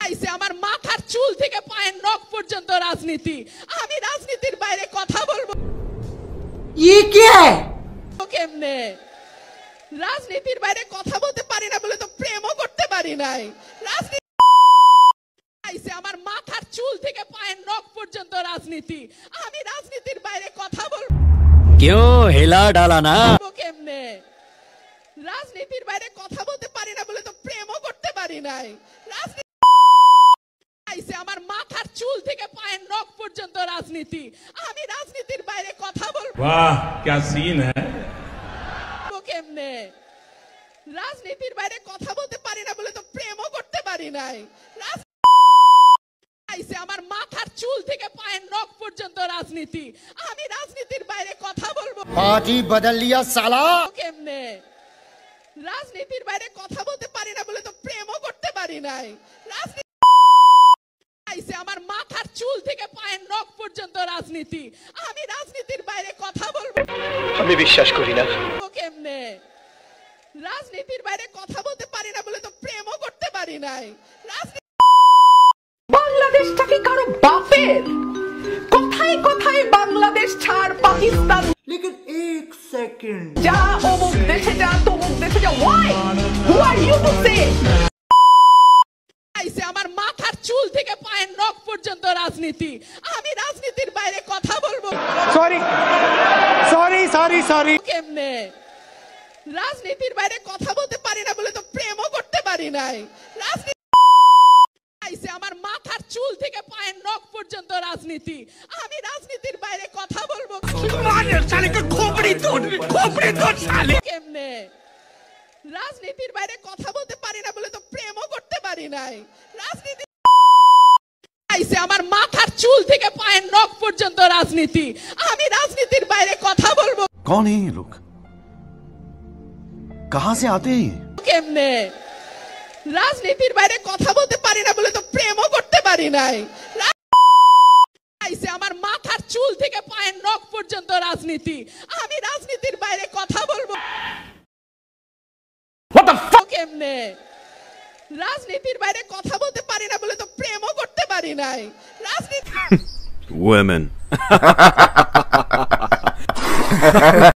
আইছে আমার মাথার চুল থেকে পায়ের নখ পর্যন্ত রাজনীতি। আমি রাজনীতির বাইরে কথা বলবো কেমনে? রাজনীতির বাইরে কথা বলতে পারি না বলে তো প্রেমও করতে পারি নাই। রাজনীতি আইছে আমার মাথার চুল থেকে পায়ের নখ পর্যন্ত রাজনীতি। আমি রাজনীতির বাইরে কথা বলবো হিলা ডালা না কেমনে? রাজনীতির বাইরে কথা বলতে পারি না বলে তো প্রেমও করতে পারি নাই। রাজনীতি আইছে আমার মাথার চুল থেকে পায়ের নখ পর্যন্ত রাজনীতি। আমি রাজনীতির বাইরে কথা বলবো वाह क्या सीन है। কেমনে? রাজনীতির বাইরে কথা বলতে পারি না বলে তো প্রেমও করতে পারি নাই। আইছে আমার মাথার চুল থেকে পায়ের নখ পর্যন্ত রাজনীতি। আমি রাজনীতির বাইরে কথা বলবো पार्टी बदल लिया साला। কেমনে? রাজনীতির বাইরে কথা বলতে পারি না বলে তো প্রেমও করতে পারি নাই। রাজনীতি আইছে আমার মাথার চুল থেকে পায়ের নখ পর্যন্ত রাজনীতি। আমি রাজনীতির বাইরে কথা বলবো আমি বিশ্বাস করি না। কেমনে? রাজনীতির বাইরে কথা বলতে পারি না বলে তো প্রেমও করতে পারি নাই। বাংলাদেশটা কি কারো বাপের? কোথায় কোথায় বাংলাদেশ ছাড় পাকিস্তান, लेकिन एक सेकंड যা অমুক দেশে যা তমুক দেশে যা। Why? Who are you to say? আইছে আমার মাথার চুল থেকে পায়ের নখ পর্যন্ত রাজনীতি। আমি রাজনীতির বাইরে কথা বলবো सॉरी কেমনে? রাজনীতির বাইরে কথা বলতে পারি না বলে তো প্রেমও করতে পারি নাই। রাজনীতি আইছে আমার মাথার চুল থেকে পায়ের নখ পর্যন্ত রাজনীতি। আমি রাজনীতির বাইরে কথা বলবো কেমনে? রাজনীতির বাইরে কথা বলতে পারি না বলে তো প্রেমও করতে পারি নাই। রাজনীতি আইছে আমার মাথার চুল থেকে পায়ের নখ পর্যন্ত রাজনীতি। আমি রাজনীতির বাইরে কথা বলবো कौन है ये लोग, कहां से आते हैं ये? কেমনে? রাজনীতির বাইরে কথা বলতে পারি না বলে তো প্রেমও করতে পারি নাই। আইছে আমার মাথার চুল থেকে পায়ের নখ পর্যন্ত রাজনীতি। আমি রাজনীতির বাইরে কথা বলবো কেমনে? রাজনীতির বাইরে কথা বলতে পারি না বলে তো প্রেমও করতে পারি নাই। রাজনীতি Women